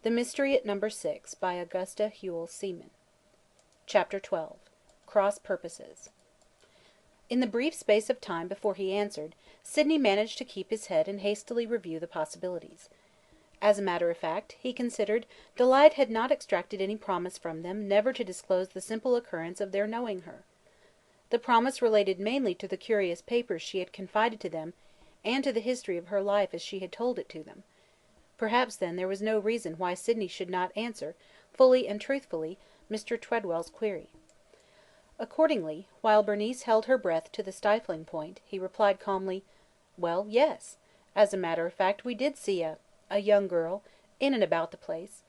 The Mystery at Number 6 by Augusta Hewell Seaman. Chapter 12. Cross Purposes. In the brief space of time before he answered, Sidney managed to keep his head and hastily review the possibilities. As a matter of fact, he considered, Delight had not extracted any promise from them never to disclose the simple occurrence of their knowing her. The promise related mainly to the curious papers she had confided to them, and to the history of her life as she had told it to them. Perhaps, then, there was no reason why Sidney should not answer, fully and truthfully, Mr. Tredwell's query. Accordingly, while Bernice held her breath to the stifling point, he replied calmly, "Well, yes. As a matter of fact, we did see a young girl, in and about the place.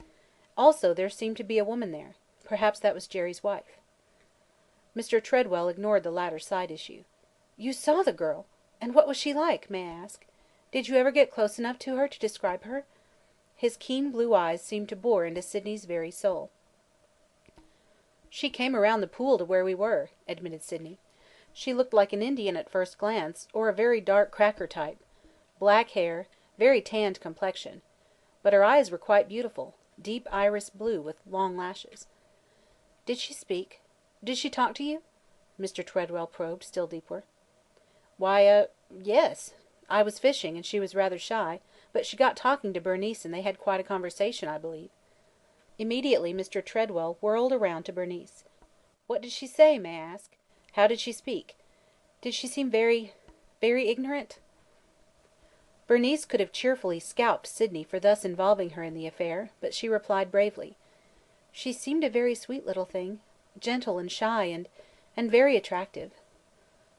Also, there seemed to be a woman there. Perhaps that was Jerry's wife." Mr. Tredwell ignored the latter side issue. "You saw the girl? And what was she like, may I ask? Did you ever get close enough to her to describe her?" His keen blue eyes seemed to bore into Sidney's very soul. "She came around the pool to where we were," admitted Sidney. "She looked like an Indian at first glance, or a very dark cracker type. Black hair, very tanned complexion. But her eyes were quite beautiful, deep iris blue with long lashes." "Did she speak? Did she talk to you?" Mr. Tredwell probed, still deeper. "Why, yes. I was fishing, and she was rather shy, but she got talking to Bernice and they had quite a conversation, I believe." Immediately Mr. Tredwell whirled around to Bernice. "What did she say, may I ask? How did she speak? Did she seem very ignorant?" Bernice could have cheerfully scalped Sidney for thus involving her in the affair, but she replied bravely. "She seemed a very sweet little thing, gentle and shy and very attractive."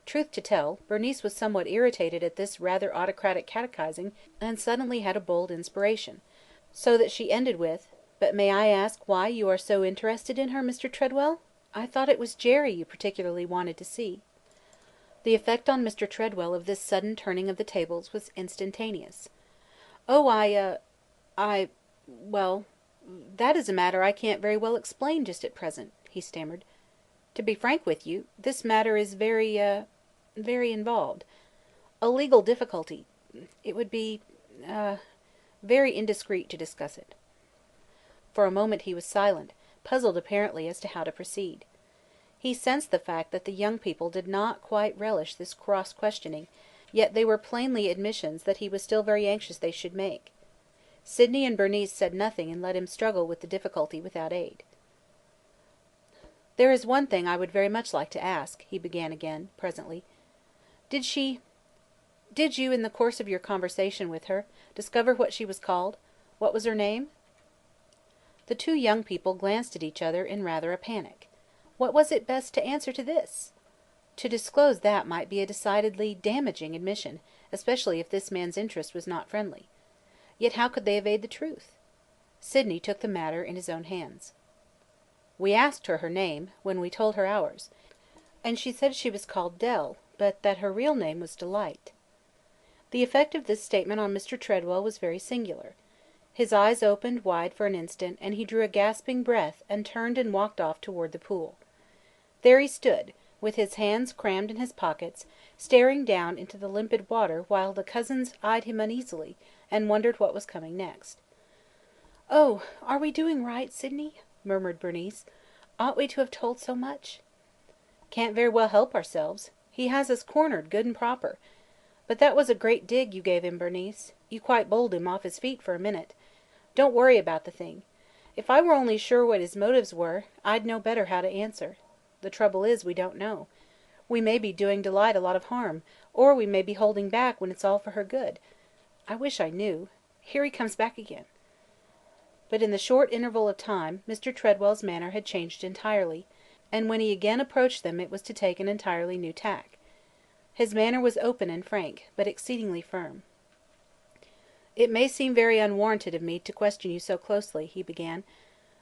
Truth to tell, Bernice was somewhat irritated at this rather autocratic catechizing and suddenly had a bold inspiration, so that she ended with, "But may I ask why you are so interested in her, Mr. Tredwell? I thought it was Jerry you particularly wanted to see." The effect on Mr. Tredwell of this sudden turning of the tables was instantaneous. "Oh, well, that is a matter I can't very well explain just at present," he stammered. "To be frank with you, this matter is very involved. A legal difficulty. It would be very indiscreet to discuss it." For a moment he was silent, puzzled apparently as to how to proceed. He sensed the fact that the young people did not quite relish this cross-questioning, yet they were plainly admissions that he was still very anxious they should make. Sidney and Bernice said nothing and let him struggle with the difficulty without aid. "There is one thing I would very much like to ask," he began again, presently. Did you, in the course of your conversation with her, discover what she was called? What was her name?" The two young people glanced at each other in rather a panic. What was it best to answer to this? To disclose that might be a decidedly damaging admission, especially if this man's interest was not friendly. Yet how could they evade the truth? Sidney took the matter in his own hands. "We asked her name, when we told her ours, and she said she was called Dell, but that her real name was Delight." The effect of this statement on Mr. Tredwell was very singular. His eyes opened wide for an instant and he drew a gasping breath and turned and walked off toward the pool. There he stood, with his hands crammed in his pockets, staring down into the limpid water while the cousins eyed him uneasily and wondered what was coming next. "Oh, are we doing right, Sidney?" murmured Bernice. "Ought we to have told so much?" "Can't very well help ourselves. He has us cornered good and proper. But that was a great dig you gave him, Bernice. You quite bowled him off his feet for a minute. Don't worry about the thing. If I were only sure what his motives were, I'd know better how to answer. The trouble is, we don't know. We may be doing Delight a lot of harm, or we may be holding back when it's all for her good. I wish I knew. Here he comes back again." But in the short interval of time, Mr. Tredwell's manner had changed entirely, and when he again approached them it was to take an entirely new tack. His manner was open and frank, but exceedingly firm. "It may seem very unwarranted of me to question you so closely," he began,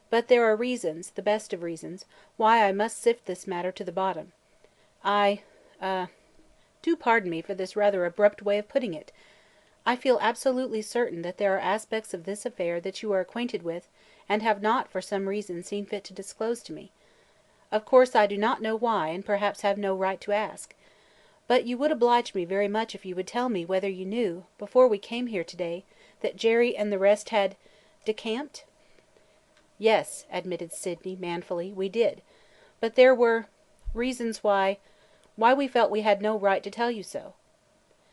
"but there are reasons, the best of reasons, why I must sift this matter to the bottom. Do pardon me for this rather abrupt way of putting it. I feel absolutely certain that there are aspects of this affair that you are acquainted with and have not for some reason seen fit to disclose to me. Of course I do not know why and perhaps have no right to ask. But you would oblige me very much if you would tell me whether you knew, before we came here today, that Jerry and the rest had decamped?" Yes, admitted Sidney manfully, we did. But there were reasons why we felt we had no right to tell you so.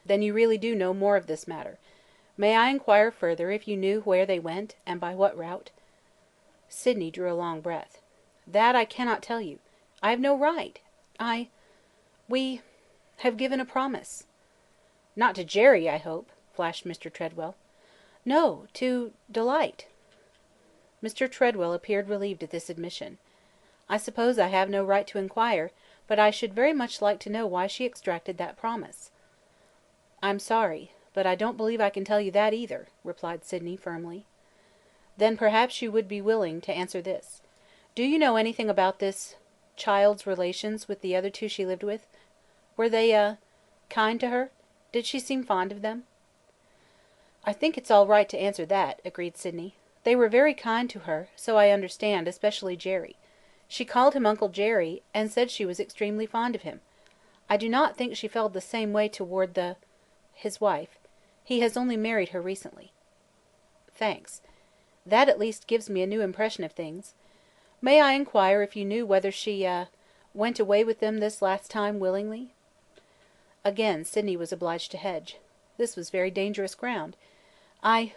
Then you really do know more of this matter. May I inquire further if you knew where they went, and by what route? Sidney drew a long breath. That I cannot tell you. I have no right. We have given a promise. Not to Jerry, I hope, flashed Mr. Tredwell. No, to Delight. Mr. Tredwell appeared relieved at this admission. I suppose I have no right to inquire, but I should very much like to know why she extracted that promise. I'm sorry, but I don't believe I can tell you that either, replied Sidney firmly. Then perhaps you would be willing to answer this. Do you know anything about this child's relations with the other two she lived with? Were they, kind to her? Did she seem fond of them? I think it's all right to answer that, agreed Sidney. They were very kind to her, so I understand, especially Jerry. She called him Uncle Jerry, and said she was extremely fond of him. I do not think she felt the same way toward his wife. He has only married her recently. Thanks. That at least gives me a new impression of things. May I inquire if you knew whether she, went away with them this last time willingly? Again Sidney was obliged to hedge. This was very dangerous ground. I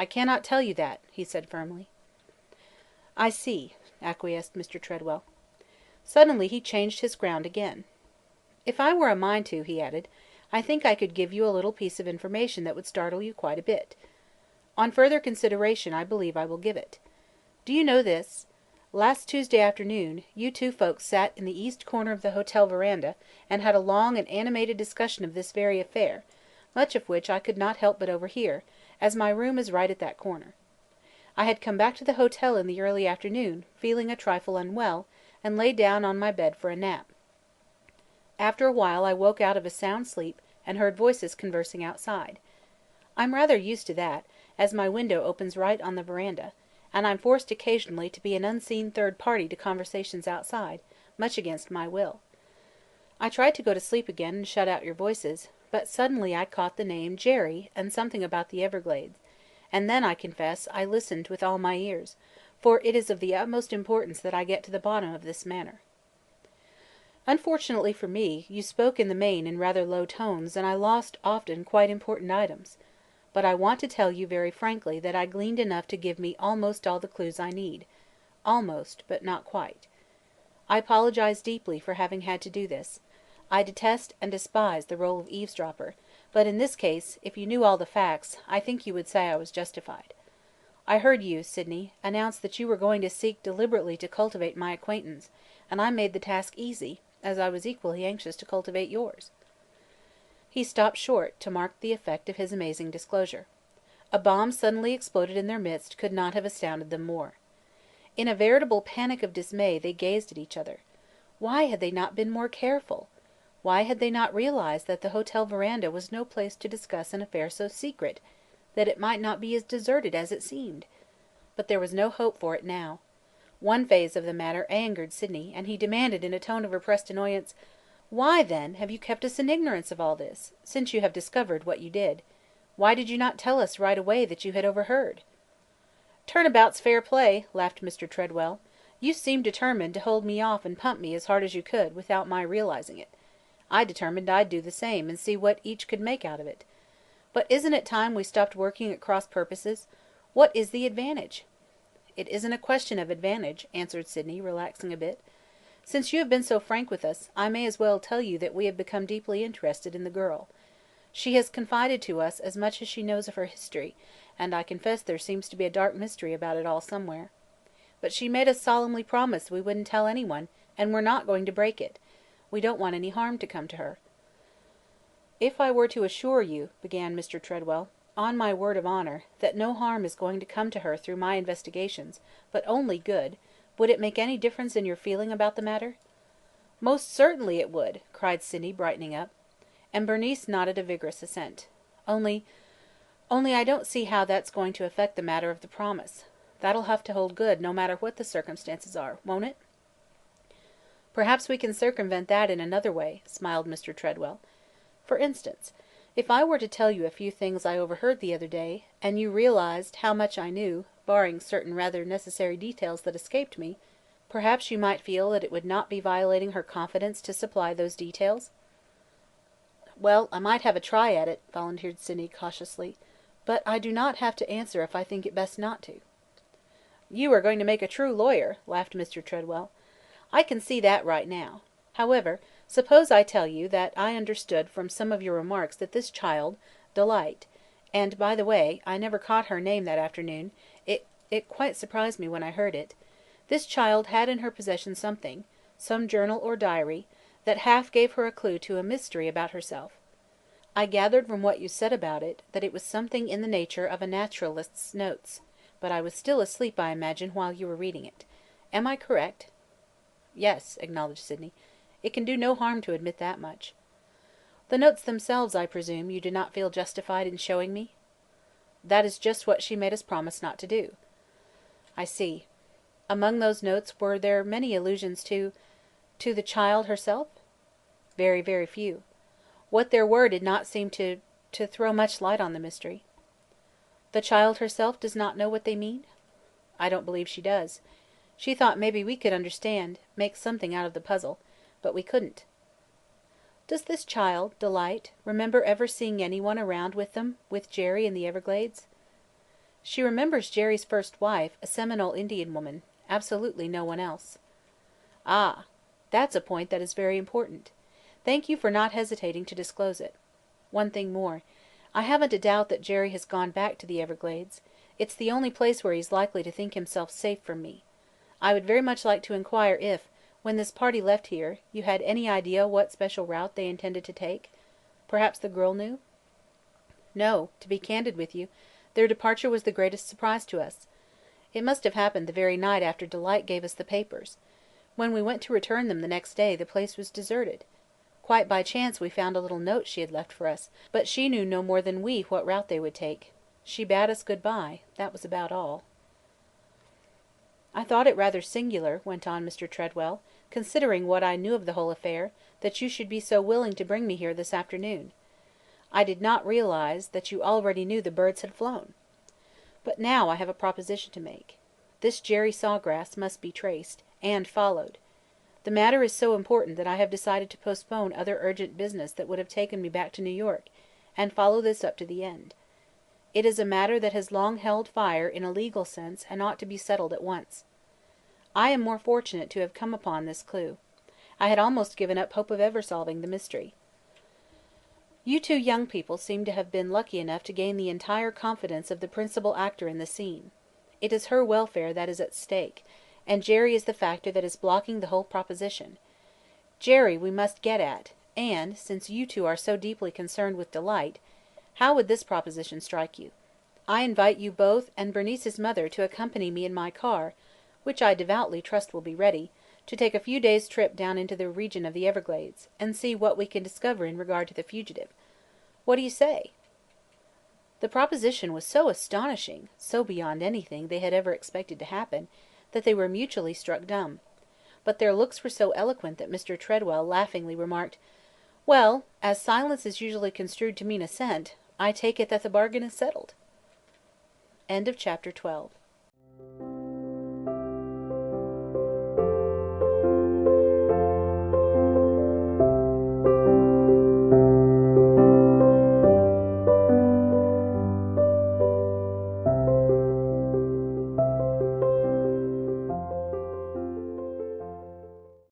cannot tell you that, he said firmly. I see, acquiesced Mr. Tredwell. Suddenly he changed his ground again. If I were a mind to, he added, I think I could give you a little piece of information that would startle you quite a bit. On further consideration I believe I will give it. Do you know this? Last Tuesday afternoon, you two folks sat in the east corner of the hotel veranda and had a long and animated discussion of this very affair, much of which I could not help but overhear, as my room is right at that corner. I had come back to the hotel in the early afternoon, feeling a trifle unwell, and lay down on my bed for a nap. After a while I woke out of a sound sleep and heard voices conversing outside. I'm rather used to that, as my window opens right on the veranda, and I'm forced occasionally to be an unseen third party to conversations outside, much against my will. I tried to go to sleep again and shut out your voices, but suddenly I caught the name Jerry and something about the Everglades, and then, I confess, I listened with all my ears, for it is of the utmost importance that I get to the bottom of this matter. Unfortunately for me, you spoke in the main in rather low tones, and I lost often quite important items. But I want to tell you very frankly that I gleaned enough to give me almost all the clues I need. Almost, but not quite. I apologize deeply for having had to do this. I detest and despise the role of eavesdropper, but in this case, if you knew all the facts, I think you would say I was justified. I heard you, Sidney, announce that you were going to seek deliberately to cultivate my acquaintance, and I made the task easy, as I was equally anxious to cultivate yours. He stopped short, to mark the effect of his amazing disclosure. A bomb suddenly exploded in their midst could not have astounded them more. In a veritable panic of dismay they gazed at each other. Why had they not been more careful? Why had they not realized that the hotel veranda was no place to discuss an affair so secret, that it might not be as deserted as it seemed? But there was no hope for it now. One phase of the matter angered Sidney, and he demanded in a tone of repressed annoyance, "Why, then, have you kept us in ignorance of all this, since you have discovered what you did? Why did you not tell us right away that you had overheard?" "Turnabout's fair play," laughed Mr. Tredwell. "You seemed determined to hold me off and pump me as hard as you could, without my realizing it. I determined I'd do the same and see what each could make out of it. But isn't it time we stopped working at cross purposes? What is the advantage?" "It isn't a question of advantage," answered Sidney, relaxing a bit. "Since you have been so frank with us, I may as well tell you that we have become deeply interested in the girl. She has confided to us as much as she knows of her history, and I confess there seems to be a dark mystery about it all somewhere. But she made us solemnly promise we wouldn't tell anyone, and we're not going to break it. We don't want any harm to come to her." "If I were to assure you," began Mr. Tredwell, "on my word of honor, that no harm is going to come to her through my investigations, but only good, would it make any difference in your feeling about the matter?" "Most certainly it would," cried Sidney, brightening up. And Bernice nodded a vigorous assent. Only I don't see how that's going to affect the matter of the promise. That'll have to hold good no matter what the circumstances are, won't it?" "Perhaps we can circumvent that in another way," smiled Mr. Tredwell. "For instance, if I were to tell you a few things I overheard the other day, and you realized how much I knew, barring certain rather necessary details that escaped me. Perhaps you might feel that it would not be violating her confidence to supply those details?" "Well, I might have a try at it," volunteered Sydney cautiously, "but I do not have to answer if I think it best not to." "You are going to make a true lawyer," laughed Mr. Tredwell. "I can see that right now. However, suppose I tell you that I understood from some of your remarks that this child, Delight, and, by the way, I never caught her name that afternoon, it quite surprised me when I heard it, this child had in her possession something, some journal or diary, that half gave her a clue to a mystery about herself. I gathered from what you said about it that it was something in the nature of a naturalist's notes, but I was still asleep, I imagine, while you were reading it. Am I correct?" "Yes," acknowledged Sydney. "It can do no harm to admit that much." "The notes themselves, I presume, you do not feel justified in showing me?" "That is just what she made us promise not to do." "I see. Among those notes were there many allusions to the child herself?" "Very, very few. What there were did not seem to throw much light on the mystery." "The child herself does not know what they mean?" "I don't believe she does. She thought maybe we could understand, make something out of the puzzle. But we couldn't." "Does this child, Delight, remember ever seeing anyone around with them, with Jerry in the Everglades?" "She remembers Jerry's first wife, a Seminole Indian woman. Absolutely no one else." "Ah! That's a point that is very important. Thank you for not hesitating to disclose it. One thing more. I haven't a doubt that Jerry has gone back to the Everglades. It's the only place where he's likely to think himself safe from me. I would very much like to inquire if, when this party left here, you had any idea what special route they intended to take? Perhaps the girl knew?" "No. To be candid with you, their departure was the greatest surprise to us. It must have happened the very night after Delight gave us the papers. When we went to return them the next day, the place was deserted. Quite by chance we found a little note she had left for us, but she knew no more than we what route they would take. She bade us good-bye. That was about all." "I thought it rather singular," went on Mr. Tredwell, "considering what I knew of the whole affair, that you should be so willing to bring me here this afternoon. I did not realize that you already knew the birds had flown. But now I have a proposition to make. This Jerry Saw Grass must be traced, and followed. The matter is so important that I have decided to postpone other urgent business that would have taken me back to New York, and follow this up to the end. It is a matter that has long held fire in a legal sense and ought to be settled at once. I am more fortunate to have come upon this clue. I had almost given up hope of ever solving the mystery. You two young people seem to have been lucky enough to gain the entire confidence of the principal actor in the scene. It is her welfare that is at stake, and Jerry is the factor that is blocking the whole proposition. Jerry we must get at, and, since you two are so deeply concerned with Delight, how would this proposition strike you? I invite you both and Bernice's mother to accompany me in my car, which I devoutly trust will be ready, to take a few days' trip down into the region of the Everglades, and see what we can discover in regard to the fugitive. What do you say?" The proposition was so astonishing, so beyond anything they had ever expected to happen, that they were mutually struck dumb. But their looks were so eloquent that Mr. Tredwell laughingly remarked, "Well, as silence is usually construed to mean assent, I take it that the bargain is settled." End of chapter 12.